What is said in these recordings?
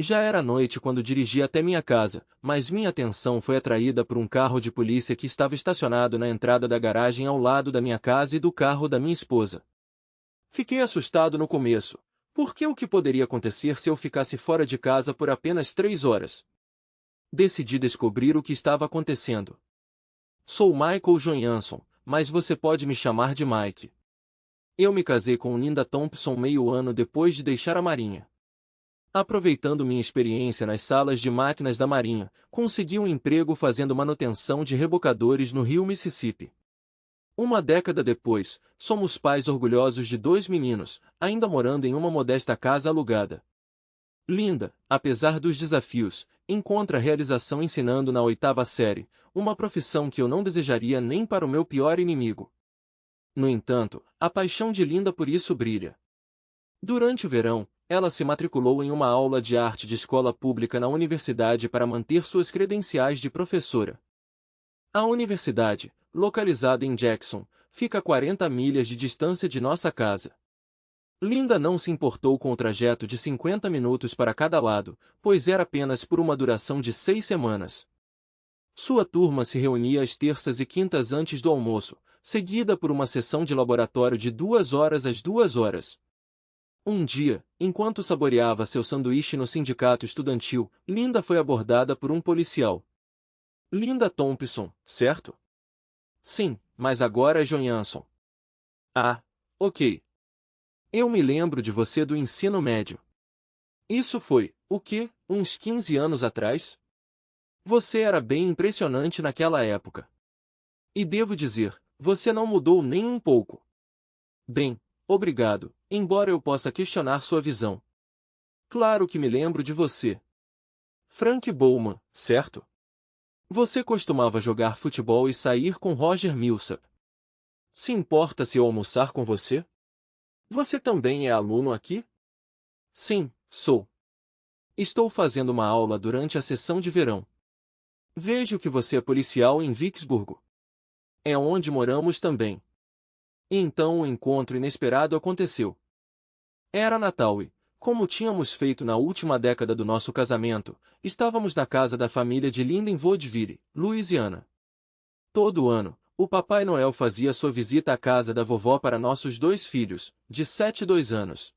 Já era noite quando dirigi até minha casa, mas minha atenção foi atraída por um carro de polícia que estava estacionado na entrada da garagem ao lado da minha casa e do carro da minha esposa. Fiquei assustado no começo, porque o que poderia acontecer se eu ficasse fora de casa por apenas 3 horas? Decidi descobrir o que estava acontecendo. Sou Michael Johansson, mas você pode me chamar de Mike. Eu me casei com Linda Thompson meio ano depois de deixar a Marinha. Aproveitando minha experiência nas salas de máquinas da Marinha, consegui um emprego fazendo manutenção de rebocadores no rio Mississippi. Uma década depois, somos pais orgulhosos de 2 meninos, ainda morando em uma modesta casa alugada. Linda, apesar dos desafios, encontra realização ensinando na 8ª série, uma profissão que eu não desejaria nem para o meu pior inimigo. No entanto, a paixão de Linda por isso brilha. Durante o verão, ela se matriculou em uma aula de arte de escola pública na universidade para manter suas credenciais de professora. A universidade, localizada em Jackson, fica a 40 milhas de distância de nossa casa. Linda não se importou com o trajeto de 50 minutos para cada lado, pois era apenas por uma duração de 6 semanas. Sua turma se reunia às terças e quintas antes do almoço, seguida por uma sessão de laboratório de 2 horas às 2 horas. Um dia, enquanto saboreava seu sanduíche no sindicato estudantil, Linda foi abordada por um policial. Linda Thompson, certo? Sim, mas agora é Johansson. Ah, ok. Eu me lembro de você do ensino médio. Isso foi, o quê, uns 15 anos atrás? Você era bem impressionante naquela época. E devo dizer, você não mudou nem um pouco. Bem, obrigado, embora eu possa questionar sua visão. Claro que me lembro de você. Frank Bowman, certo? Você costumava jogar futebol e sair com Roger Millsap. Se importa se eu almoçar com você? Você também é aluno aqui? Sim, sou. Estou fazendo uma aula durante a sessão de verão. Vejo que você é policial em Vicksburg. É onde moramos também. E então o encontro inesperado aconteceu. Era Natal e, como tínhamos feito na última década do nosso casamento, estávamos na casa da família de Linda em Vaudeville, Louisiana. Todo ano, o Papai Noel fazia sua visita à casa da vovó para nossos 2 filhos, de 7 e 2 anos.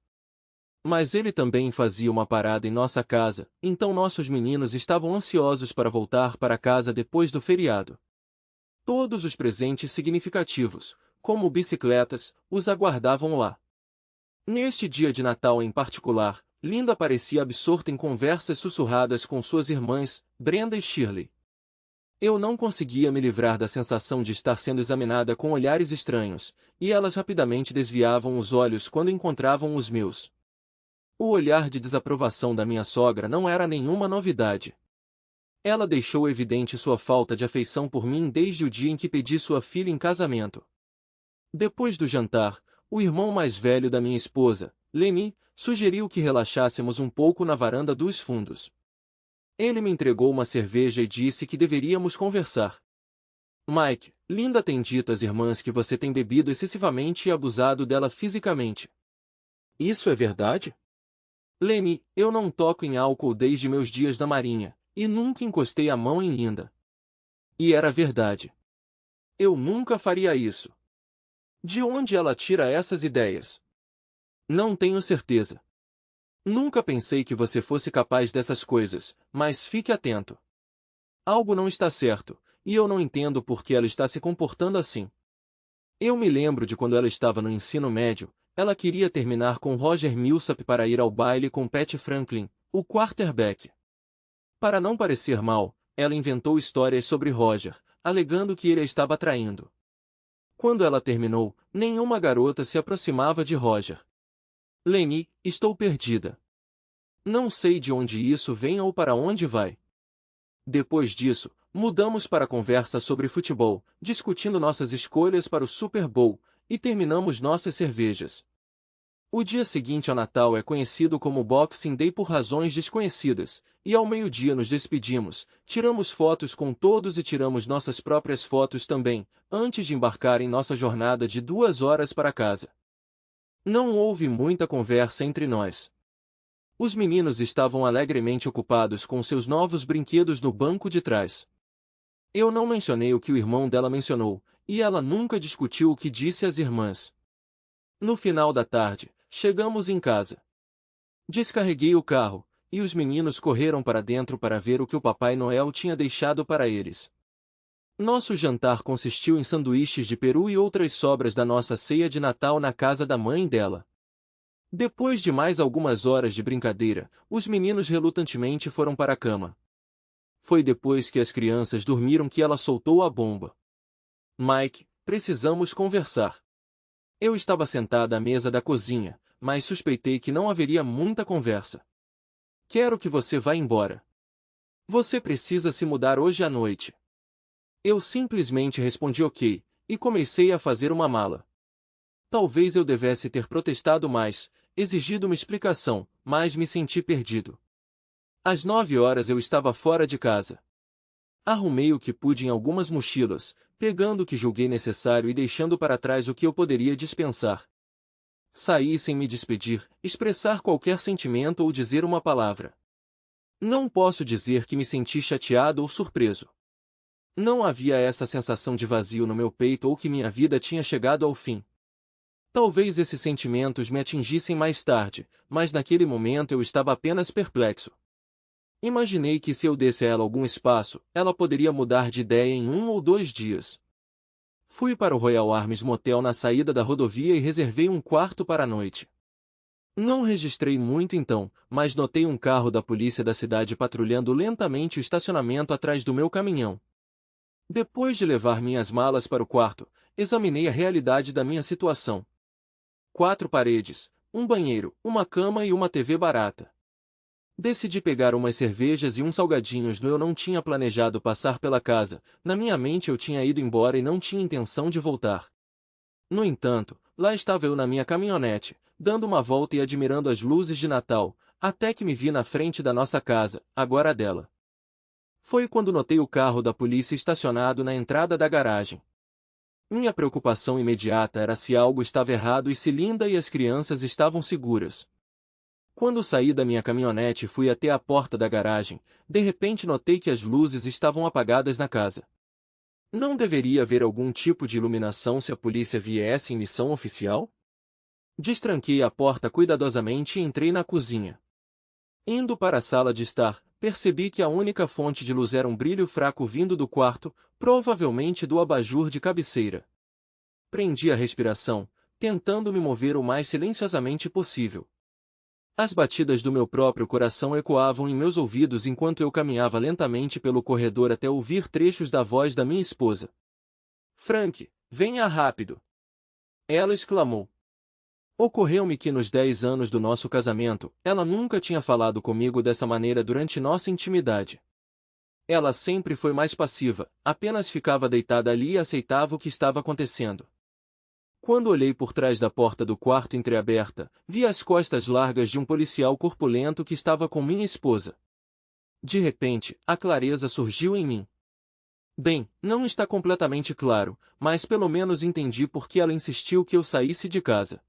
Mas ele também fazia uma parada em nossa casa, então nossos meninos estavam ansiosos para voltar para casa depois do feriado. Todos os presentes significativos, como bicicletas, os aguardavam lá. Neste dia de Natal em particular, Linda parecia absorta em conversas sussurradas com suas irmãs, Brenda e Shirley. Eu não conseguia me livrar da sensação de estar sendo examinada com olhares estranhos, e elas rapidamente desviavam os olhos quando encontravam os meus. O olhar de desaprovação da minha sogra não era nenhuma novidade. Ela deixou evidente sua falta de afeição por mim desde o dia em que pedi sua filha em casamento. Depois do jantar, o irmão mais velho da minha esposa, Lenny, sugeriu que relaxássemos um pouco na varanda dos fundos. Ele me entregou uma cerveja e disse que deveríamos conversar. Mike, Linda tem dito às irmãs que você tem bebido excessivamente e abusado dela fisicamente. Isso é verdade? Lenny, eu não toco em álcool desde meus dias da Marinha, e nunca encostei a mão em Linda. E era verdade. Eu nunca faria isso. De onde ela tira essas ideias? Não tenho certeza. Nunca pensei que você fosse capaz dessas coisas, mas fique atento. Algo não está certo, e eu não entendo por que ela está se comportando assim. Eu me lembro de quando ela estava no ensino médio, ela queria terminar com Roger Millsap para ir ao baile com Pat Franklin, o quarterback. Para não parecer mal, ela inventou histórias sobre Roger, alegando que ele a estava traindo. Quando ela terminou, nenhuma garota se aproximava de Roger. Lenny, estou perdida. Não sei de onde isso vem ou para onde vai. Depois disso, mudamos para a conversa sobre futebol, discutindo nossas escolhas para o Super Bowl, e terminamos nossas cervejas. O dia seguinte ao Natal é conhecido como Boxing Day por razões desconhecidas, e ao meio-dia nos despedimos, tiramos fotos com todos e tiramos nossas próprias fotos também, antes de embarcar em nossa jornada de 2 horas para casa. Não houve muita conversa entre nós. Os meninos estavam alegremente ocupados com seus novos brinquedos no banco de trás. Eu não mencionei o que o irmão dela mencionou, e ela nunca discutiu o que disse às irmãs. No final da tarde, chegamos em casa. Descarreguei o carro, e os meninos correram para dentro para ver o que o Papai Noel tinha deixado para eles. Nosso jantar consistiu em sanduíches de peru e outras sobras da nossa ceia de Natal na casa da mãe dela. Depois de mais algumas horas de brincadeira, os meninos relutantemente foram para a cama. Foi depois que as crianças dormiram que ela soltou a bomba. Mike, precisamos conversar. Eu estava sentada à mesa da cozinha, mas suspeitei que não haveria muita conversa. Quero que você vá embora. Você precisa se mudar hoje à noite. Eu simplesmente respondi ok, e comecei a fazer uma mala. Talvez eu devesse ter protestado mais, exigido uma explicação, mas me senti perdido. Às 9 horas eu estava fora de casa. Arrumei o que pude em algumas mochilas, pegando o que julguei necessário e deixando para trás o que eu poderia dispensar. Saí sem me despedir, expressar qualquer sentimento ou dizer uma palavra. Não posso dizer que me senti chateado ou surpreso. Não havia essa sensação de vazio no meu peito ou que minha vida tinha chegado ao fim. Talvez esses sentimentos me atingissem mais tarde, mas naquele momento eu estava apenas perplexo. Imaginei que se eu desse a ela algum espaço, ela poderia mudar de ideia em 1 ou 2 dias. Fui para o Royal Arms Motel na saída da rodovia e reservei um quarto para a noite. Não registrei muito então, mas notei um carro da polícia da cidade patrulhando lentamente o estacionamento atrás do meu caminhão. Depois de levar minhas malas para o quarto, examinei a realidade da minha situação. 4 paredes, um banheiro, uma cama e uma TV barata. Decidi pegar umas cervejas e uns salgadinhos no eu não tinha planejado passar pela casa, na minha mente eu tinha ido embora e não tinha intenção de voltar. No entanto, lá estava eu na minha caminhonete, dando uma volta e admirando as luzes de Natal, até que me vi na frente da nossa casa, agora a dela. Foi quando notei o carro da polícia estacionado na entrada da garagem. Minha preocupação imediata era se algo estava errado e se Linda e as crianças estavam seguras. Quando saí da minha caminhonete e fui até a porta da garagem, de repente notei que as luzes estavam apagadas na casa. Não deveria haver algum tipo de iluminação se a polícia viesse em missão oficial? Destranquei a porta cuidadosamente e entrei na cozinha. Indo para a sala de estar, percebi que a única fonte de luz era um brilho fraco vindo do quarto, provavelmente do abajur de cabeceira. Prendi a respiração, tentando me mover o mais silenciosamente possível. As batidas do meu próprio coração ecoavam em meus ouvidos enquanto eu caminhava lentamente pelo corredor até ouvir trechos da voz da minha esposa. Frank, venha rápido! Ela exclamou. Ocorreu-me que nos 10 anos do nosso casamento, ela nunca tinha falado comigo dessa maneira durante nossa intimidade. Ela sempre foi mais passiva, apenas ficava deitada ali e aceitava o que estava acontecendo. Quando olhei por trás da porta do quarto entreaberta, vi as costas largas de um policial corpulento que estava com minha esposa. De repente, a clareza surgiu em mim. Bem, não está completamente claro, mas pelo menos entendi por que ela insistiu que eu saísse de casa.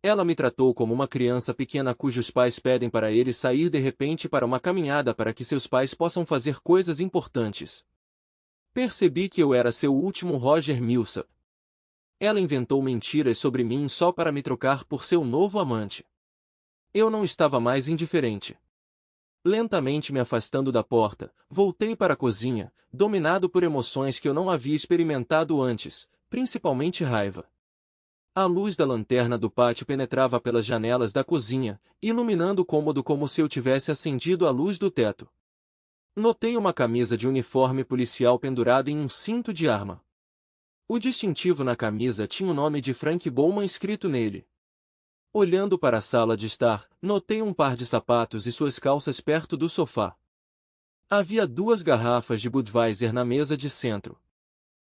Ela me tratou como uma criança pequena cujos pais pedem para ele sair de repente para uma caminhada para que seus pais possam fazer coisas importantes. Percebi que eu era seu último Roger Millsap. Ela inventou mentiras sobre mim só para me trocar por seu novo amante. Eu não estava mais indiferente. Lentamente me afastando da porta, voltei para a cozinha, dominado por emoções que eu não havia experimentado antes, principalmente raiva. A luz da lanterna do pátio penetrava pelas janelas da cozinha, iluminando o cômodo como se eu tivesse acendido a luz do teto. Notei uma camisa de uniforme policial pendurada em um cinto de arma. O distintivo na camisa tinha o nome de Frank Bowman escrito nele. Olhando para a sala de estar, notei um par de sapatos e suas calças perto do sofá. Havia 2 garrafas de Budweiser na mesa de centro.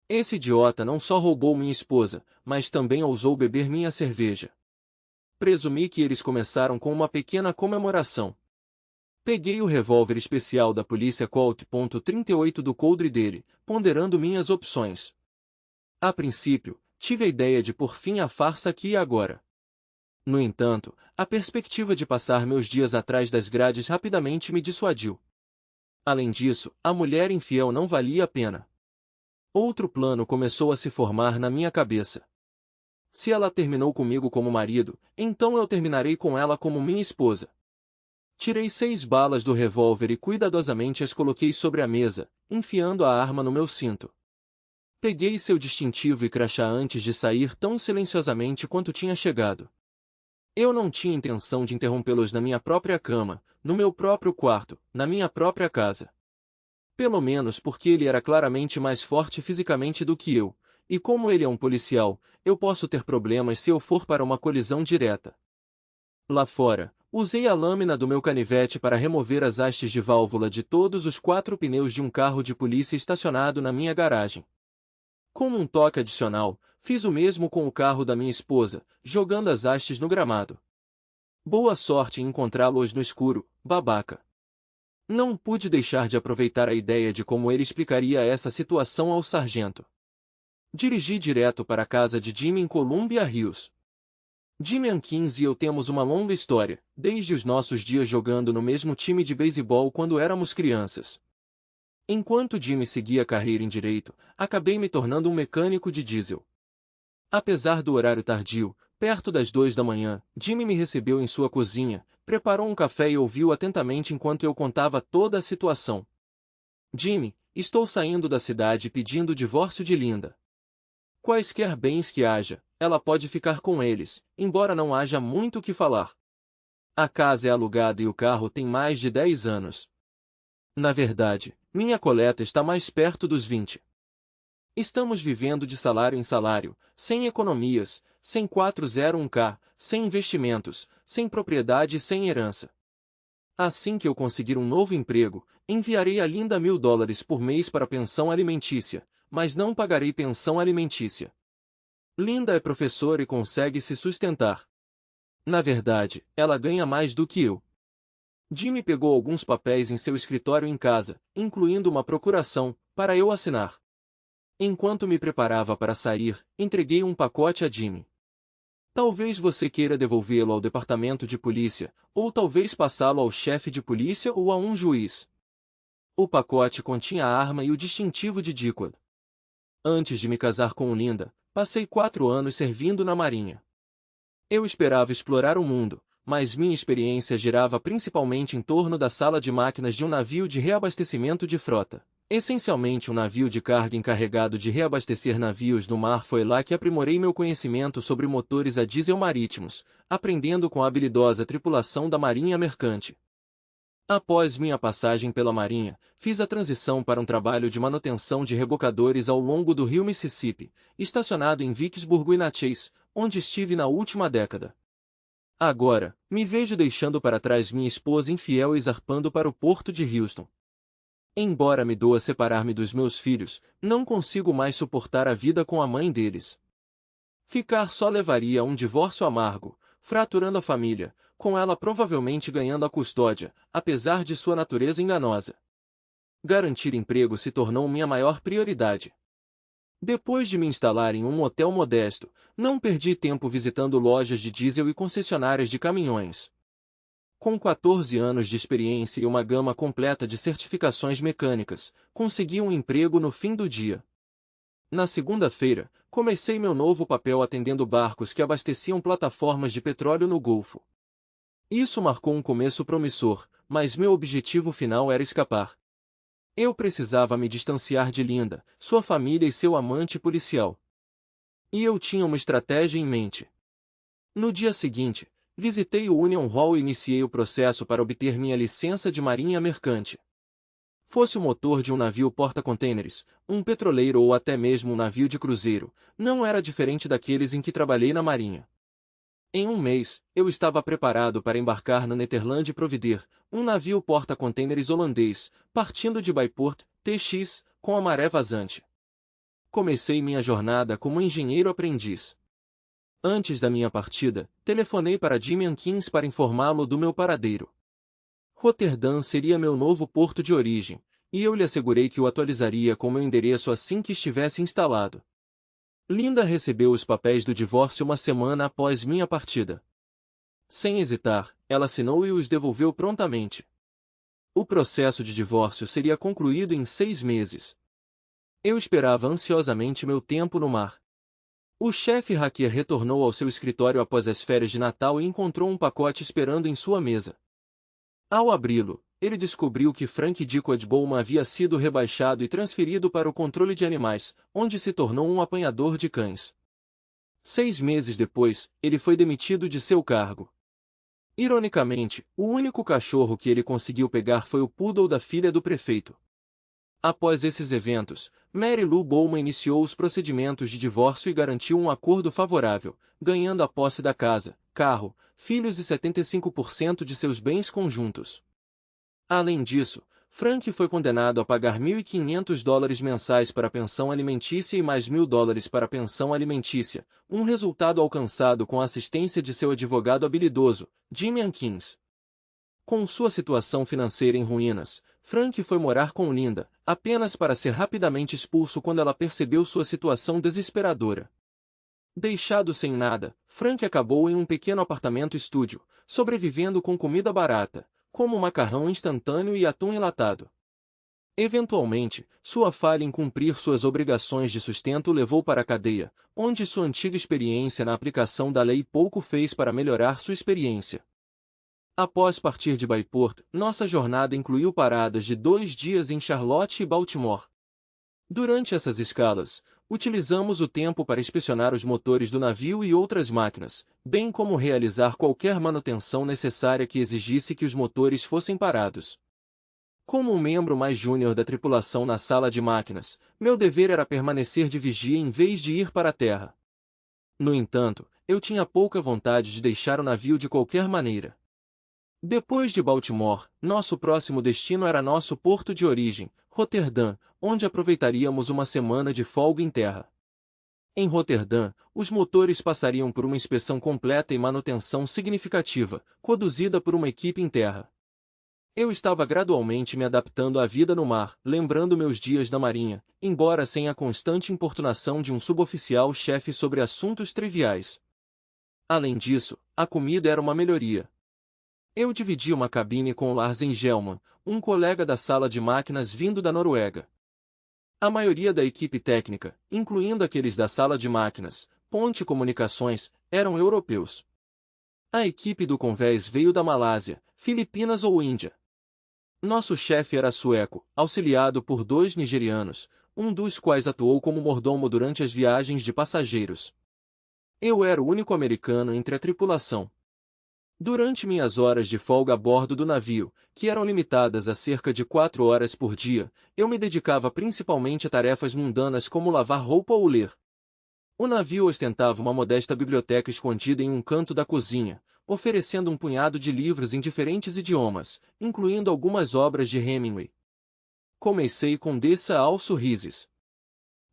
Esse idiota não só roubou minha esposa, mas também ousou beber minha cerveja. Presumi que eles começaram com uma pequena comemoração. Peguei o revólver especial da polícia Colt .38 do coldre dele, ponderando minhas opções. A princípio, tive a ideia de pôr fim à farsa aqui e agora. No entanto, a perspectiva de passar meus dias atrás das grades rapidamente me dissuadiu. Além disso, a mulher infiel não valia a pena. Outro plano começou a se formar na minha cabeça. Se ela terminou comigo como marido, então eu terminarei com ela como minha esposa. Tirei 6 balas do revólver e cuidadosamente as coloquei sobre a mesa, enfiando a arma no meu cinto. Peguei seu distintivo e crachá antes de sair tão silenciosamente quanto tinha chegado. Eu não tinha intenção de interrompê-los na minha própria cama, no meu próprio quarto, na minha própria casa. Pelo menos porque ele era claramente mais forte fisicamente do que eu, e como ele é um policial, eu posso ter problemas se eu for para uma colisão direta. Lá fora, usei a lâmina do meu canivete para remover as hastes de válvula de todos os 4 pneus de um carro de polícia estacionado na minha garagem. Como um toque adicional, fiz o mesmo com o carro da minha esposa, jogando as hastes no gramado. Boa sorte em encontrá-los no escuro, babaca. Não pude deixar de aproveitar a ideia de como ele explicaria essa situação ao sargento. Dirigi direto para a casa de Jimmy em Columbia Hills. Jimmy Ankins e eu temos uma longa história, desde os nossos dias jogando no mesmo time de beisebol quando éramos crianças. Enquanto Jimmy seguia carreira em direito, acabei me tornando um mecânico de diesel. Apesar do horário tardio, perto das 2 da manhã, Jimmy me recebeu em sua cozinha, preparou um café e ouviu atentamente enquanto eu contava toda a situação. Jimmy, estou saindo da cidade pedindo o divórcio de Linda. Quaisquer bens que haja, ela pode ficar com eles, embora não haja muito o que falar. A casa é alugada e o carro tem mais de 10 anos. Na verdade, minha coleta está mais perto dos 20. Estamos vivendo de salário em salário, sem economias, sem 401k, sem investimentos, sem propriedade e sem herança. Assim que eu conseguir um novo emprego, enviarei a Linda $1.000 por mês para pensão alimentícia, mas não pagarei pensão alimentícia. Linda é professora e consegue se sustentar. Na verdade, ela ganha mais do que eu. Jimmy pegou alguns papéis em seu escritório em casa, incluindo uma procuração, para eu assinar. Enquanto me preparava para sair, entreguei um pacote a Jimmy. Talvez você queira devolvê-lo ao departamento de polícia, ou talvez passá-lo ao chefe de polícia ou a um juiz. O pacote continha a arma e o distintivo de Deadwood. Antes de me casar com Linda, passei 4 anos servindo na Marinha. Eu esperava explorar o mundo, mas minha experiência girava principalmente em torno da sala de máquinas de um navio de reabastecimento de frota. Essencialmente um navio de carga encarregado de reabastecer navios no mar. Foi lá que aprimorei meu conhecimento sobre motores a diesel marítimos, aprendendo com a habilidosa tripulação da Marinha Mercante. Após minha passagem pela Marinha, fiz a transição para um trabalho de manutenção de rebocadores ao longo do rio Mississippi, estacionado em Vicksburg e Natchez, onde estive na última década. Agora, me vejo deixando para trás minha esposa infiel e zarpando para o porto de Houston. Embora me doa separar-me dos meus filhos, não consigo mais suportar a vida com a mãe deles. Ficar só levaria a um divórcio amargo, fraturando a família, com ela provavelmente ganhando a custódia, apesar de sua natureza enganosa. Garantir emprego se tornou minha maior prioridade. Depois de me instalar em um motel modesto, não perdi tempo visitando lojas de diesel e concessionárias de caminhões. Com 14 anos de experiência e uma gama completa de certificações mecânicas, consegui um emprego no fim do dia. Na segunda-feira, comecei meu novo papel atendendo barcos que abasteciam plataformas de petróleo no Golfo. Isso marcou um começo promissor, mas meu objetivo final era escapar. Eu precisava me distanciar de Linda, sua família e seu amante policial. E eu tinha uma estratégia em mente. No dia seguinte, visitei o Union Hall e iniciei o processo para obter minha licença de marinha mercante. Fosse o motor de um navio porta-contêineres, um petroleiro ou até mesmo um navio de cruzeiro, não era diferente daqueles em que trabalhei na marinha. Em um mês, eu estava preparado para embarcar no Netherland Provider, um navio porta-contêineres holandês, partindo de Bayport, TX, com a maré vazante. Comecei minha jornada como engenheiro aprendiz. Antes da minha partida, telefonei para Jimmy Ankins para informá-lo do meu paradeiro. Roterdã seria meu novo porto de origem, e eu lhe assegurei que o atualizaria com meu endereço assim que estivesse instalado. Linda recebeu os papéis do divórcio uma semana após minha partida. Sem hesitar, ela assinou e os devolveu prontamente. O processo de divórcio seria concluído em 6 meses. Eu esperava ansiosamente meu tempo no mar. O chefe hacker retornou ao seu escritório após as férias de Natal e encontrou um pacote esperando em sua mesa. Ao abri-lo, ele descobriu que Frank Dickwood Bowman havia sido rebaixado e transferido para o controle de animais, onde se tornou um apanhador de cães. 6 meses depois, ele foi demitido de seu cargo. Ironicamente, o único cachorro que ele conseguiu pegar foi o poodle da filha do prefeito. Após esses eventos, Mary Lou Bowman iniciou os procedimentos de divórcio e garantiu um acordo favorável, ganhando a posse da casa, carro, filhos e 75% de seus bens conjuntos. Além disso, Frank foi condenado a pagar $1.500 mensais para a pensão alimentícia e mais $1.000 para a pensão alimentícia, um resultado alcançado com a assistência de seu advogado habilidoso, Jimmy Ankins. Com sua situação financeira em ruínas, Frank foi morar com Linda, apenas para ser rapidamente expulso quando ela percebeu sua situação desesperadora. Deixado sem nada, Frank acabou em um pequeno apartamento-estúdio, sobrevivendo com comida barata, como macarrão instantâneo e atum enlatado. Eventualmente, sua falha em cumprir suas obrigações de sustento o levou para a cadeia, onde sua antiga experiência na aplicação da lei pouco fez para melhorar sua experiência. Após partir de Bayport, nossa jornada incluiu paradas de 2 dias em Charlotte e Baltimore. Durante essas escalas, utilizamos o tempo para inspecionar os motores do navio e outras máquinas, bem como realizar qualquer manutenção necessária que exigisse que os motores fossem parados. Como um membro mais júnior da tripulação na sala de máquinas, meu dever era permanecer de vigia em vez de ir para a terra. No entanto, eu tinha pouca vontade de deixar o navio de qualquer maneira. Depois de Baltimore, nosso próximo destino era nosso porto de origem, Roterdã, onde aproveitaríamos uma semana de folga em terra. Em Roterdã, os motores passariam por uma inspeção completa e manutenção significativa, conduzida por uma equipe em terra. Eu estava gradualmente me adaptando à vida no mar, lembrando meus dias na marinha, embora sem a constante importunação de um suboficial-chefe sobre assuntos triviais. Além disso, a comida era uma melhoria. Eu dividi uma cabine com Lars Engelmann, um colega da sala de máquinas vindo da Noruega. A maioria da equipe técnica, incluindo aqueles da sala de máquinas, ponte e comunicações, eram europeus. A equipe do convés veio da Malásia, Filipinas ou Índia. Nosso chefe era sueco, auxiliado por 2 nigerianos, um dos quais atuou como mordomo durante as viagens de passageiros. Eu era o único americano entre a tripulação. Durante minhas horas de folga a bordo do navio, que eram limitadas a cerca de 4 horas por dia, eu me dedicava principalmente a tarefas mundanas como lavar roupa ou ler. O navio ostentava uma modesta biblioteca escondida em um canto da cozinha, oferecendo um punhado de livros em diferentes idiomas, incluindo algumas obras de Hemingway. Comecei com Dessa aos sorrisos.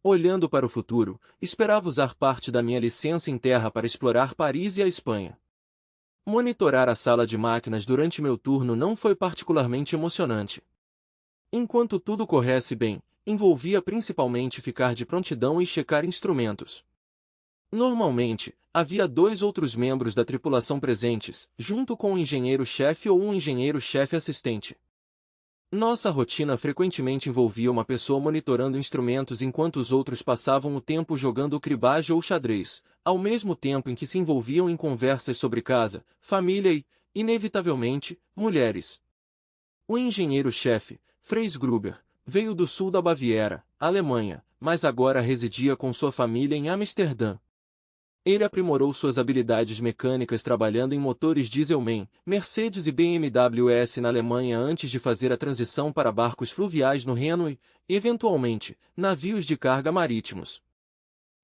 Olhando para o futuro, esperava usar parte da minha licença em terra para explorar Paris e a Espanha. Monitorar a sala de máquinas durante meu turno não foi particularmente emocionante. Enquanto tudo corresse bem, envolvia principalmente ficar de prontidão e checar instrumentos. Normalmente, havia 2 outros membros da tripulação presentes, junto com um engenheiro-chefe ou um engenheiro-chefe assistente. Nossa rotina frequentemente envolvia uma pessoa monitorando instrumentos enquanto os outros passavam o tempo jogando cribage ou xadrez, ao mesmo tempo em que se envolviam em conversas sobre casa, família e, inevitavelmente, mulheres. O engenheiro-chefe, Fritz Gruber, veio do sul da Baviera, Alemanha, mas agora residia com sua família em Amsterdã. Ele aprimorou suas habilidades mecânicas trabalhando em motores Dieselman, Mercedes e BMW S na Alemanha antes de fazer a transição para barcos fluviais no Reno e, eventualmente, navios de carga marítimos.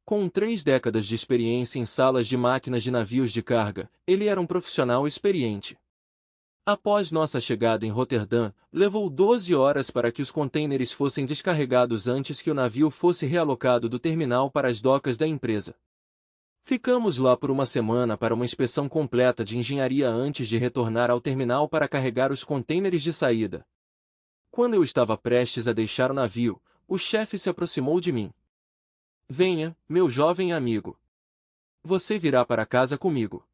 Com 3 décadas de experiência em salas de máquinas de navios de carga, ele era um profissional experiente. Após nossa chegada em Roterdã, levou 12 horas para que os contêineres fossem descarregados antes que o navio fosse realocado do terminal para as docas da empresa. Ficamos lá por uma semana para uma inspeção completa de engenharia antes de retornar ao terminal para carregar os contêineres de saída. Quando eu estava prestes a deixar o navio, o chefe se aproximou de mim. Venha, meu jovem amigo. Você virá para casa comigo.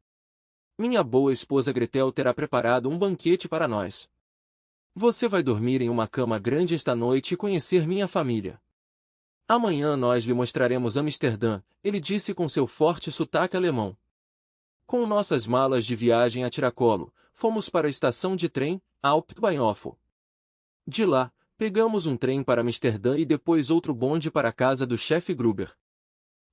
Minha boa esposa Gretel terá preparado um banquete para nós. Você vai dormir em uma cama grande esta noite e conhecer minha família. Amanhã nós lhe mostraremos Amsterdã, ele disse com seu forte sotaque alemão. Com nossas malas de viagem a tiracolo, fomos para a estação de trem, Hauptbahnhof. De lá, pegamos um trem para Amsterdã e depois outro bonde para a casa do chefe Gruber.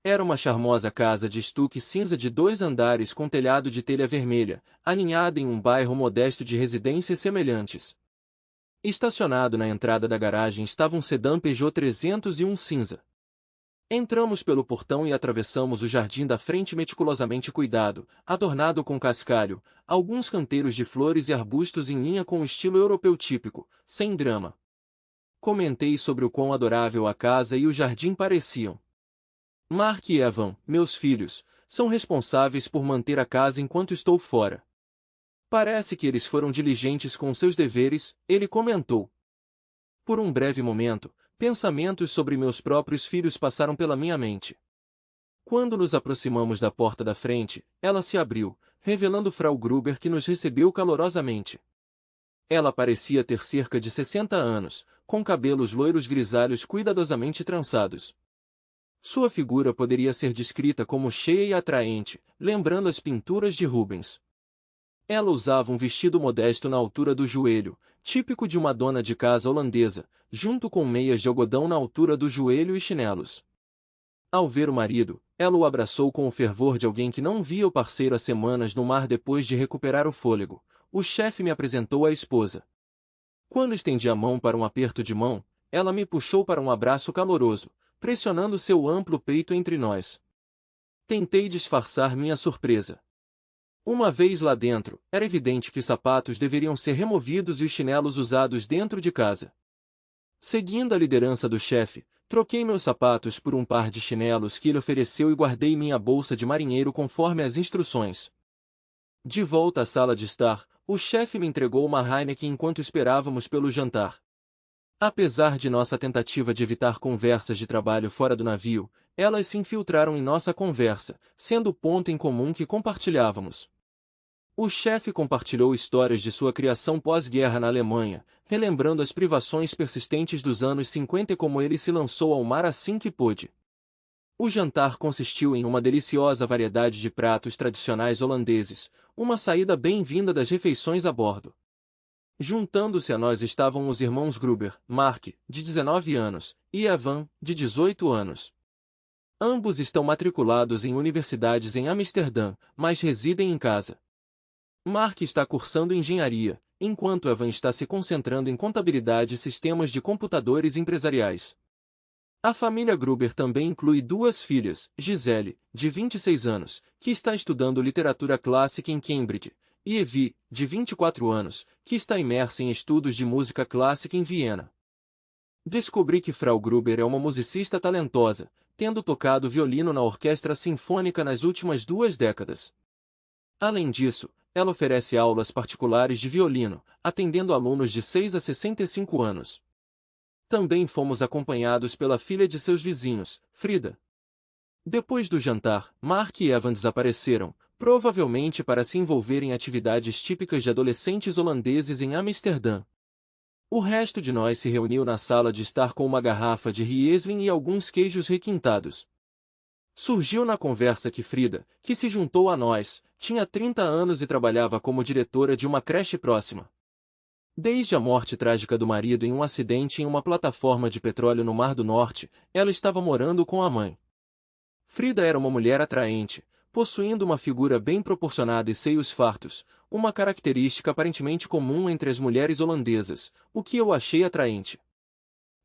Era uma charmosa casa de estuque cinza de 2 andares com telhado de telha vermelha, aninhada em um bairro modesto de residências semelhantes. Estacionado na entrada da garagem estava um sedã Peugeot 301 cinza. Entramos pelo portão e atravessamos o jardim da frente meticulosamente cuidado, adornado com cascalho, alguns canteiros de flores e arbustos em linha com o estilo europeu típico, sem drama. Comentei sobre o quão adorável a casa e o jardim pareciam. Mark e Evan, meus filhos, são responsáveis por manter a casa enquanto estou fora. Parece que eles foram diligentes com seus deveres, ele comentou. Por um breve momento, pensamentos sobre meus próprios filhos passaram pela minha mente. Quando nos aproximamos da porta da frente, ela se abriu, revelando Frau Gruber que nos recebeu calorosamente. Ela parecia ter cerca de 60 anos, com cabelos loiros grisalhos cuidadosamente trançados. Sua figura poderia ser descrita como cheia e atraente, lembrando as pinturas de Rubens. Ela usava um vestido modesto na altura do joelho, típico de uma dona de casa holandesa, junto com meias de algodão na altura do joelho e chinelos. Ao ver o marido, ela o abraçou com o fervor de alguém que não via o parceiro há semanas no mar depois de recuperar o fôlego. O chefe me apresentou a esposa. Quando estendi a mão para um aperto de mão, ela me puxou para um abraço caloroso, pressionando seu amplo peito entre nós. Tentei disfarçar minha surpresa. Uma vez lá dentro, era evidente que os sapatos deveriam ser removidos e os chinelos usados dentro de casa. Seguindo a liderança do chefe, troquei meus sapatos por um par de chinelos que ele ofereceu e guardei minha bolsa de marinheiro conforme as instruções. De volta à sala de estar, o chefe me entregou uma Heineken enquanto esperávamos pelo jantar. Apesar de nossa tentativa de evitar conversas de trabalho fora do navio, elas se infiltraram em nossa conversa, sendo o ponto em comum que compartilhávamos. O chefe compartilhou histórias de sua criação pós-guerra na Alemanha, relembrando as privações persistentes dos anos 50 e como ele se lançou ao mar assim que pôde. O jantar consistiu em uma deliciosa variedade de pratos tradicionais holandeses, uma saída bem-vinda das refeições a bordo. Juntando-se a nós estavam os irmãos Gruber, Mark, de 19 anos, e Evan, de 18 anos. Ambos estão matriculados em universidades em Amsterdã, mas residem em casa. Mark está cursando engenharia, enquanto Evan está se concentrando em contabilidade e sistemas de computadores empresariais. A família Gruber também inclui 2 filhas, Gisele, de 26 anos, que está estudando literatura clássica em Cambridge, e Evie, de 24 anos, que está imersa em estudos de música clássica em Viena. Descobri que Frau Gruber é uma musicista talentosa, tendo tocado violino na orquestra sinfônica nas últimas 2 décadas. Além disso, ela oferece aulas particulares de violino, atendendo alunos de 6 a 65 anos. Também fomos acompanhados pela filha de seus vizinhos, Frida. Depois do jantar, Mark e Evan desapareceram, provavelmente para se envolver em atividades típicas de adolescentes holandeses em Amsterdã. O resto de nós se reuniu na sala de estar com uma garrafa de Riesling e alguns queijos requintados. Surgiu na conversa que Frida, que se juntou a nós, tinha 30 anos e trabalhava como diretora de uma creche próxima. Desde a morte trágica do marido em um acidente em uma plataforma de petróleo no Mar do Norte, ela estava morando com a mãe. Frida era uma mulher atraente, possuindo uma figura bem proporcionada e seios fartos, uma característica aparentemente comum entre as mulheres holandesas, o que eu achei atraente.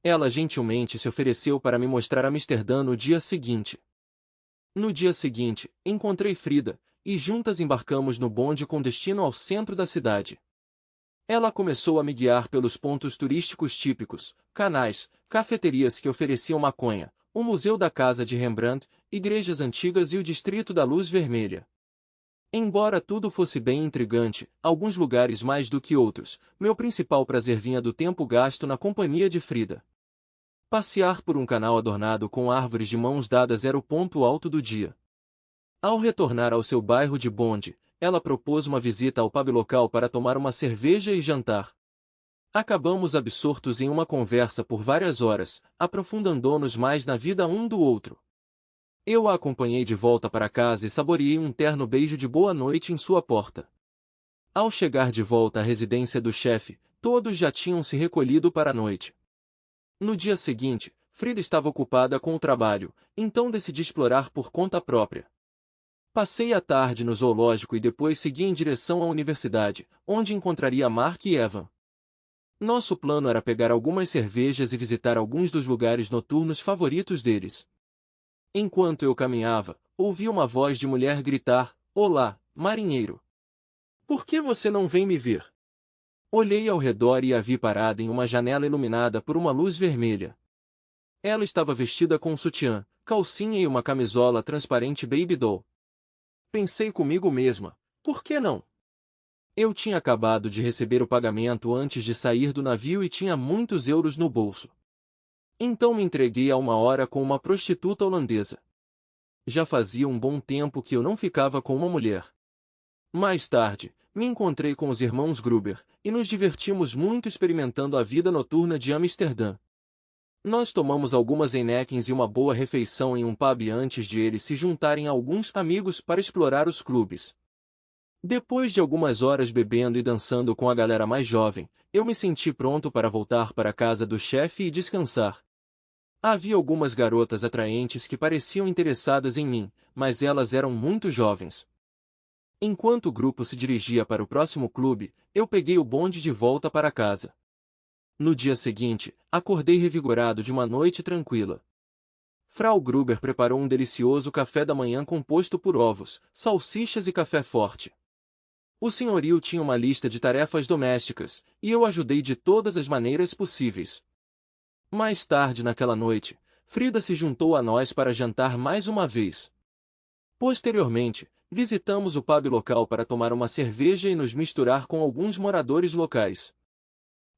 Ela gentilmente se ofereceu para me mostrar Amsterdã no dia seguinte. No dia seguinte, encontrei Frida, e juntas embarcamos no bonde com destino ao centro da cidade. Ela começou a me guiar pelos pontos turísticos típicos, canais, cafeterias que ofereciam maconha, o Museu da Casa de Rembrandt, igrejas antigas e o Distrito da Luz Vermelha. Embora tudo fosse bem intrigante, alguns lugares mais do que outros, meu principal prazer vinha do tempo gasto na companhia de Frida. Passear por um canal adornado com árvores de mãos dadas era o ponto alto do dia. Ao retornar ao seu bairro de bonde, ela propôs uma visita ao pub local para tomar uma cerveja e jantar. Acabamos absortos em uma conversa por várias horas, aprofundando-nos mais na vida um do outro. Eu a acompanhei de volta para casa e saboreei um terno beijo de boa noite em sua porta. Ao chegar de volta à residência do chefe, todos já tinham se recolhido para a noite. No dia seguinte, Frida estava ocupada com o trabalho, então decidi explorar por conta própria. Passei a tarde no zoológico e depois segui em direção à universidade, onde encontraria Mark e Evan. Nosso plano era pegar algumas cervejas e visitar alguns dos lugares noturnos favoritos deles. Enquanto eu caminhava, ouvi uma voz de mulher gritar: "Olá, marinheiro! Por que você não vem me ver?" Olhei ao redor e a vi parada em uma janela iluminada por uma luz vermelha. Ela estava vestida com um sutiã, calcinha e uma camisola transparente Baby Doll. Pensei comigo mesma, por que não? Eu tinha acabado de receber o pagamento antes de sair do navio e tinha muitos euros no bolso. Então me entreguei a uma hora com uma prostituta holandesa. Já fazia um bom tempo que eu não ficava com uma mulher. Mais tarde, me encontrei com os irmãos Gruber, e nos divertimos muito experimentando a vida noturna de Amsterdã. Nós tomamos algumas Heinekens e uma boa refeição em um pub antes de eles se juntarem a alguns amigos para explorar os clubes. Depois de algumas horas bebendo e dançando com a galera mais jovem, eu me senti pronto para voltar para a casa do chefe e descansar. Havia algumas garotas atraentes que pareciam interessadas em mim, mas elas eram muito jovens. Enquanto o grupo se dirigia para o próximo clube, eu peguei o bonde de volta para casa. No dia seguinte, acordei revigorado de uma noite tranquila. Frau Gruber preparou um delicioso café da manhã composto por ovos, salsichas e café forte. O senhorio tinha uma lista de tarefas domésticas, e eu ajudei de todas as maneiras possíveis. Mais tarde naquela noite, Frida se juntou a nós para jantar mais uma vez. Posteriormente, visitamos o pub local para tomar uma cerveja e nos misturar com alguns moradores locais.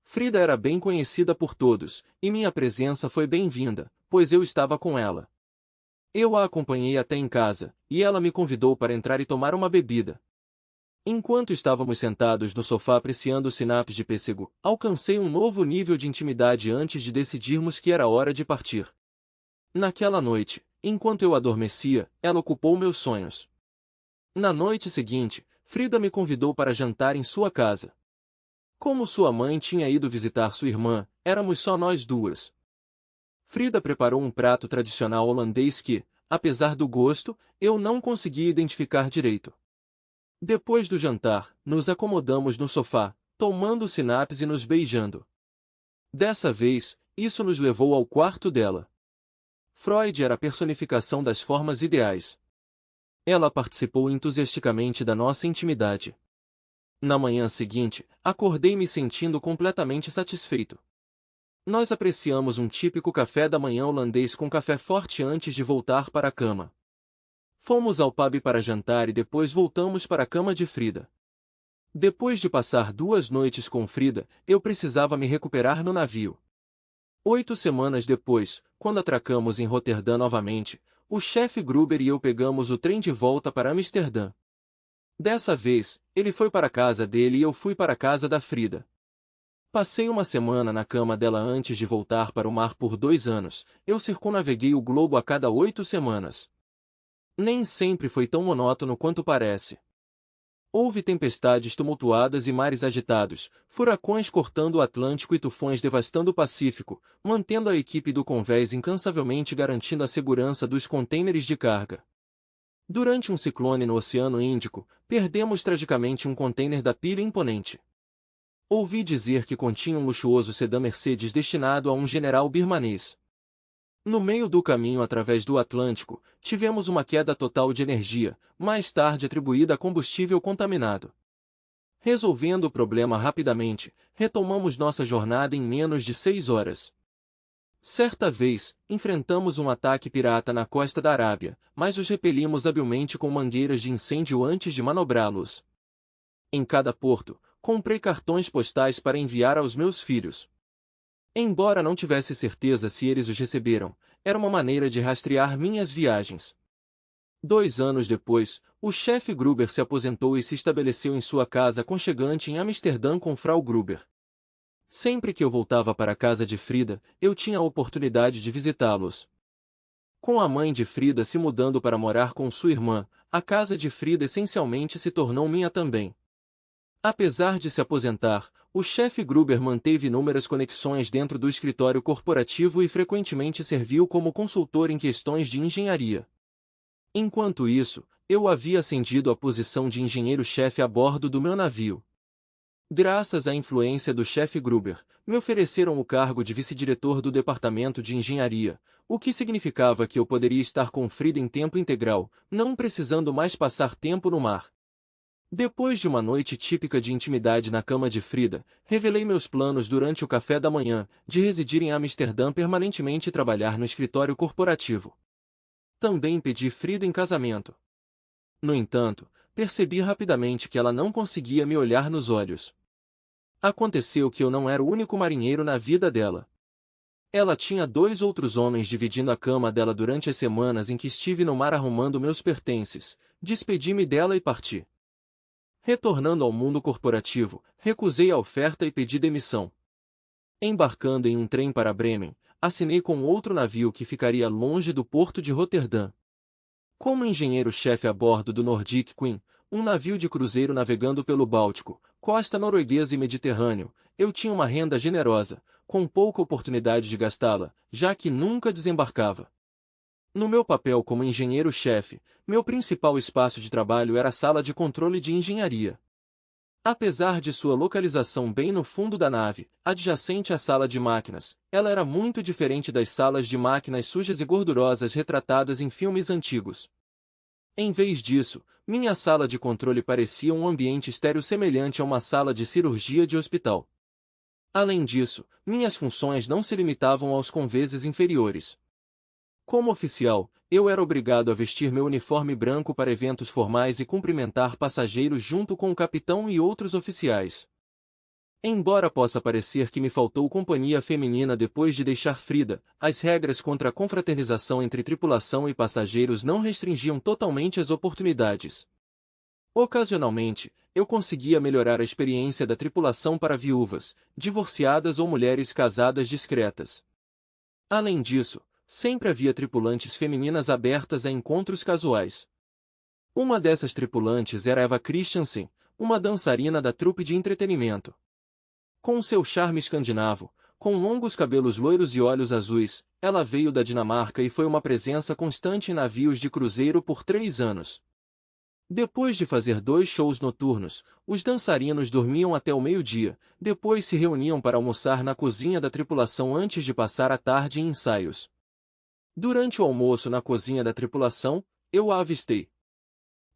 Frida era bem conhecida por todos, e minha presença foi bem-vinda, pois eu estava com ela. Eu a acompanhei até em casa, e ela me convidou para entrar e tomar uma bebida. Enquanto estávamos sentados no sofá apreciando os sinapes de pêssego, alcancei um novo nível de intimidade antes de decidirmos que era hora de partir. Naquela noite, enquanto eu adormecia, ela ocupou meus sonhos. Na noite seguinte, Frida me convidou para jantar em sua casa. Como sua mãe tinha ido visitar sua irmã, éramos só nós duas. Frida preparou um prato tradicional holandês que, apesar do gosto, eu não conseguia identificar direito. Depois do jantar, nos acomodamos no sofá, tomando sinapes e nos beijando. Dessa vez, isso nos levou ao quarto dela. Freud era a personificação das formas ideais. Ela participou entusiasticamente da nossa intimidade. Na manhã seguinte, acordei me sentindo completamente satisfeito. Nós apreciamos um típico café da manhã holandês com café forte antes de voltar para a cama. Fomos ao pub para jantar e depois voltamos para a cama de Frida. Depois de passar 2 noites com Frida, eu precisava me recuperar no navio. 8 semanas depois, quando atracamos em Roterdã novamente, o chefe Gruber e eu pegamos o trem de volta para Amsterdã. Dessa vez, ele foi para a casa dele e eu fui para a casa da Frida. Passei uma semana na cama dela antes de voltar para o mar por 2 anos, eu circunnaveguei o globo a cada 8 semanas. Nem sempre foi tão monótono quanto parece. Houve tempestades tumultuadas e mares agitados, furacões cortando o Atlântico e tufões devastando o Pacífico, mantendo a equipe do convés incansavelmente garantindo a segurança dos contêineres de carga. Durante um ciclone no Oceano Índico, perdemos tragicamente um contêiner da pilha imponente. Ouvi dizer que continha um luxuoso sedã Mercedes destinado a um general birmanês. No meio do caminho através do Atlântico, tivemos uma queda total de energia, mais tarde atribuída a combustível contaminado. Resolvendo o problema rapidamente, retomamos nossa jornada em menos de 6 horas. Certa vez, enfrentamos um ataque pirata na costa da Arábia, mas os repelimos habilmente com mangueiras de incêndio antes de manobrá-los. Em cada porto, comprei cartões postais para enviar aos meus filhos. Embora não tivesse certeza se eles os receberam, era uma maneira de rastrear minhas viagens. 2 anos depois, o chefe Gruber se aposentou e se estabeleceu em sua casa aconchegante em Amsterdã com Frau Gruber. Sempre que eu voltava para a casa de Frida, eu tinha a oportunidade de visitá-los. Com a mãe de Frida se mudando para morar com sua irmã, a casa de Frida essencialmente se tornou minha também. Apesar de se aposentar, o chefe Gruber manteve inúmeras conexões dentro do escritório corporativo e frequentemente serviu como consultor em questões de engenharia. Enquanto isso, eu havia ascendido à posição de engenheiro-chefe a bordo do meu navio. Graças à influência do chefe Gruber, me ofereceram o cargo de vice-diretor do departamento de engenharia, o que significava que eu poderia estar com Frida em tempo integral, não precisando mais passar tempo no mar. Depois de uma noite típica de intimidade na cama de Frida, revelei meus planos durante o café da manhã, de residir em Amsterdã permanentemente e trabalhar no escritório corporativo. Também pedi Frida em casamento. No entanto, percebi rapidamente que ela não conseguia me olhar nos olhos. Aconteceu que eu não era o único marinheiro na vida dela. Ela tinha 2 outros homens dividindo a cama dela durante as semanas em que estive no mar arrumando meus pertences, despedi-me dela e parti. Retornando ao mundo corporativo, recusei a oferta e pedi demissão. Embarcando em um trem para Bremen, assinei com outro navio que ficaria longe do porto de Roterdã. Como engenheiro-chefe a bordo do Nordic Queen, um navio de cruzeiro navegando pelo Báltico, costa norueguesa e Mediterrâneo, eu tinha uma renda generosa, com pouca oportunidade de gastá-la, já que nunca desembarcava. No meu papel como engenheiro-chefe, meu principal espaço de trabalho era a sala de controle de engenharia. Apesar de sua localização bem no fundo da nave, adjacente à sala de máquinas, ela era muito diferente das salas de máquinas sujas e gordurosas retratadas em filmes antigos. Em vez disso, minha sala de controle parecia um ambiente estéril semelhante a uma sala de cirurgia de hospital. Além disso, minhas funções não se limitavam aos conveses inferiores. Como oficial, eu era obrigado a vestir meu uniforme branco para eventos formais e cumprimentar passageiros junto com o capitão e outros oficiais. Embora possa parecer que me faltou companhia feminina depois de deixar Frida, as regras contra a confraternização entre tripulação e passageiros não restringiam totalmente as oportunidades. Ocasionalmente, eu conseguia melhorar a experiência da tripulação para viúvas, divorciadas ou mulheres casadas discretas. Além disso, sempre havia tripulantes femininas abertas a encontros casuais. Uma dessas tripulantes era Eva Christiansen, uma dançarina da trupe de entretenimento. Com seu charme escandinavo, com longos cabelos loiros e olhos azuis, ela veio da Dinamarca e foi uma presença constante em navios de cruzeiro por 3 anos. Depois de fazer 2 shows noturnos, os dançarinos dormiam até o meio-dia, depois se reuniam para almoçar na cozinha da tripulação antes de passar a tarde em ensaios. Durante o almoço na cozinha da tripulação, eu a avistei.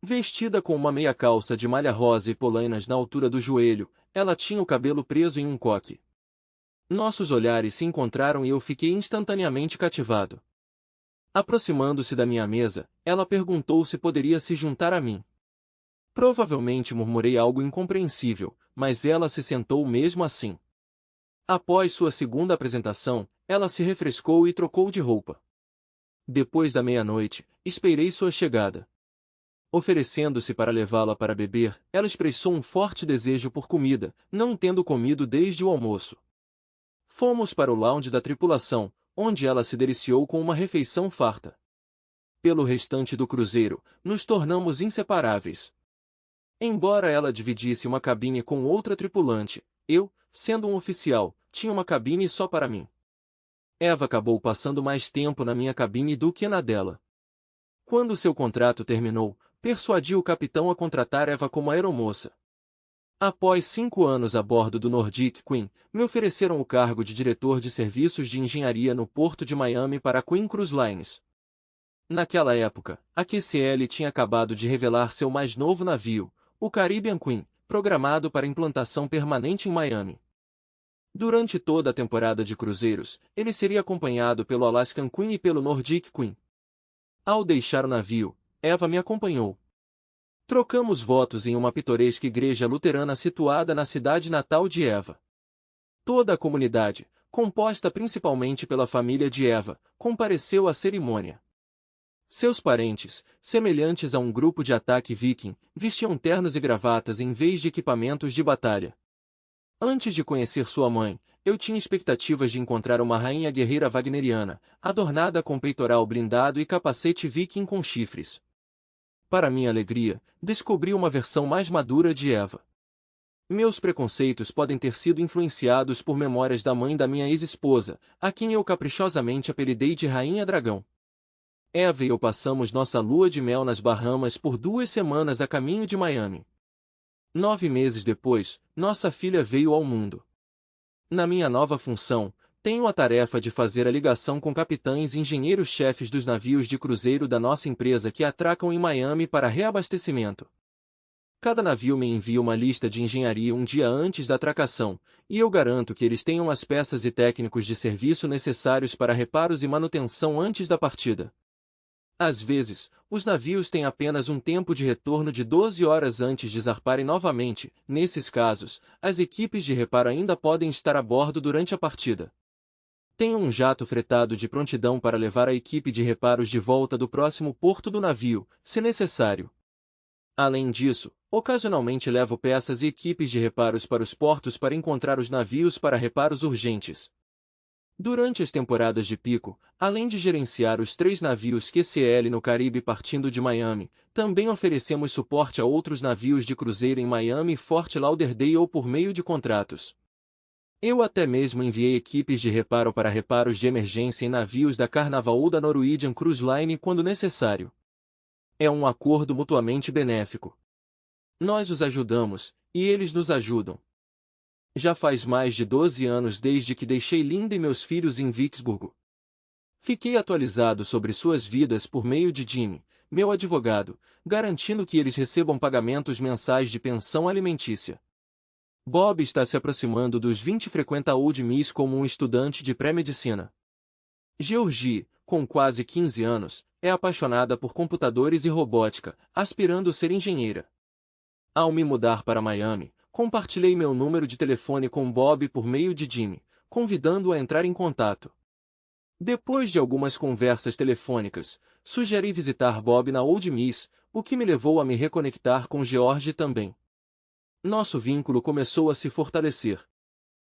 Vestida com uma meia calça de malha rosa e polainas na altura do joelho, ela tinha o cabelo preso em um coque. Nossos olhares se encontraram e eu fiquei instantaneamente cativado. Aproximando-se da minha mesa, ela perguntou se poderia se juntar a mim. Provavelmente murmurei algo incompreensível, mas ela se sentou mesmo assim. Após sua segunda apresentação, ela se refrescou e trocou de roupa. Depois da meia-noite, esperei sua chegada. Oferecendo-se para levá-la para beber, ela expressou um forte desejo por comida, não tendo comido desde o almoço. Fomos para o lounge da tripulação, onde ela se deliciou com uma refeição farta. Pelo restante do cruzeiro, nos tornamos inseparáveis. Embora ela dividisse uma cabine com outra tripulante, eu, sendo um oficial, tinha uma cabine só para mim. Eva acabou passando mais tempo na minha cabine do que na dela. Quando seu contrato terminou, persuadiu o capitão a contratar Eva como aeromoça. Após 5 anos a bordo do Nordic Queen, me ofereceram o cargo de diretor de serviços de engenharia no porto de Miami para a Queen Cruise Lines. Naquela época, a QCL tinha acabado de revelar seu mais novo navio, o Caribbean Queen, programado para implantação permanente em Miami. Durante toda a temporada de cruzeiros, ele seria acompanhado pelo Alaskan Queen e pelo Nordic Queen. Ao deixar o navio, Eva me acompanhou. Trocamos votos em uma pitoresca igreja luterana situada na cidade natal de Eva. Toda a comunidade, composta principalmente pela família de Eva, compareceu à cerimônia. Seus parentes, semelhantes a um grupo de ataque viking, vestiam ternos e gravatas em vez de equipamentos de batalha. Antes de conhecer sua mãe, eu tinha expectativas de encontrar uma rainha guerreira wagneriana, adornada com peitoral blindado e capacete viking com chifres. Para minha alegria, descobri uma versão mais madura de Eva. Meus preconceitos podem ter sido influenciados por memórias da mãe da minha ex-esposa, a quem eu caprichosamente apelidei de Rainha Dragão. Eva e eu passamos nossa lua de mel nas Bahamas por 2 semanas a caminho de Miami. 9 meses depois, nossa filha veio ao mundo. Na minha nova função, tenho a tarefa de fazer a ligação com capitães e engenheiros-chefes dos navios de cruzeiro da nossa empresa que atracam em Miami para reabastecimento. Cada navio me envia uma lista de engenharia um dia antes da atracação, e eu garanto que eles tenham as peças e técnicos de serviço necessários para reparos e manutenção antes da partida. Às vezes, os navios têm apenas um tempo de retorno de 12 horas antes de zarparem novamente. Nesses casos, as equipes de reparo ainda podem estar a bordo durante a partida. Tenho um jato fretado de prontidão para levar a equipe de reparos de volta do próximo porto do navio, se necessário. Além disso, ocasionalmente levo peças e equipes de reparos para os portos para encontrar os navios para reparos urgentes. Durante as temporadas de pico, além de gerenciar os 3 navios QCL no Caribe partindo de Miami, também oferecemos suporte a outros navios de cruzeiro em Miami e Fort Lauderdale por meio de contratos. Eu até mesmo enviei equipes de reparo para reparos de emergência em navios da Carnival ou da Norwegian Cruise Line quando necessário. É um acordo mutuamente benéfico. Nós os ajudamos, e eles nos ajudam. Já faz mais de 12 anos desde que deixei Linda e meus filhos em Vicksburgo. Fiquei atualizado sobre suas vidas por meio de Jimmy, meu advogado, garantindo que eles recebam pagamentos mensais de pensão alimentícia. Bob está se aproximando dos 20 e frequenta Old Miss como um estudante de pré-medicina. Georgie, com quase 15 anos, é apaixonada por computadores e robótica, aspirando ser engenheira. Ao me mudar para Miami, compartilhei meu número de telefone com Bob por meio de Jimmy, convidando-o a entrar em contato. Depois de algumas conversas telefônicas, sugeri visitar Bob na Old Miss, o que me levou a me reconectar com George também. Nosso vínculo começou a se fortalecer.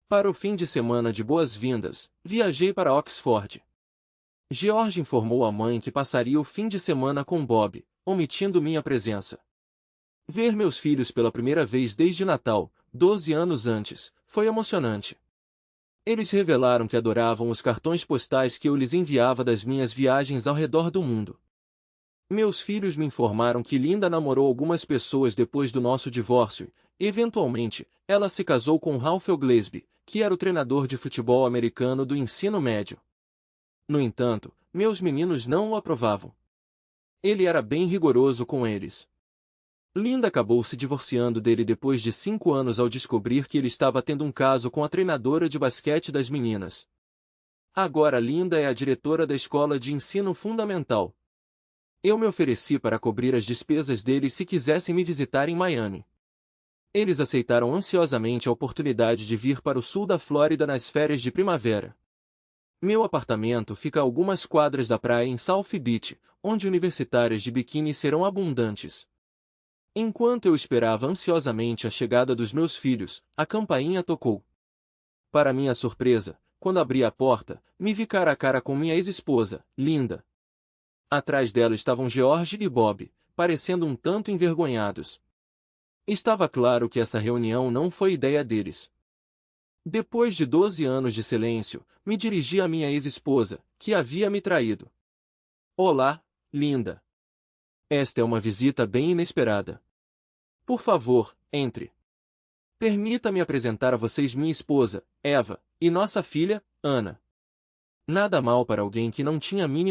Para o fim de semana de boas-vindas, viajei para Oxford. George informou a mãe que passaria o fim de semana com Bob, omitindo minha presença. Ver meus filhos pela primeira vez desde Natal, 12 anos antes, foi emocionante. Eles revelaram que adoravam os cartões postais que eu lhes enviava das minhas viagens ao redor do mundo. Meus filhos me informaram que Linda namorou algumas pessoas depois do nosso divórcio, e, eventualmente, ela se casou com Ralph Oglesby, que era o treinador de futebol americano do ensino médio. No entanto, meus meninos não o aprovavam. Ele era bem rigoroso com eles. Linda acabou se divorciando dele depois de 5 anos ao descobrir que ele estava tendo um caso com a treinadora de basquete das meninas. Agora Linda é a diretora da escola de ensino fundamental. Eu me ofereci para cobrir as despesas deles se quisessem me visitar em Miami. Eles aceitaram ansiosamente a oportunidade de vir para o sul da Flórida nas férias de primavera. Meu apartamento fica a algumas quadras da praia em South Beach, onde universitárias de biquíni serão abundantes. Enquanto eu esperava ansiosamente a chegada dos meus filhos, a campainha tocou. Para minha surpresa, quando abri a porta, me vi cara a cara com minha ex-esposa, Linda. Atrás dela estavam George e Bob, parecendo um tanto envergonhados. Estava claro que essa reunião não foi ideia deles. Depois de 12 anos de silêncio, me dirigi à minha ex-esposa, que havia me traído. Olá, Linda. Esta é uma visita bem inesperada. Por favor, entre. Permita-me apresentar a vocês minha esposa, Eva, e nossa filha, Ana. Nada mal para alguém que não tinha a mínima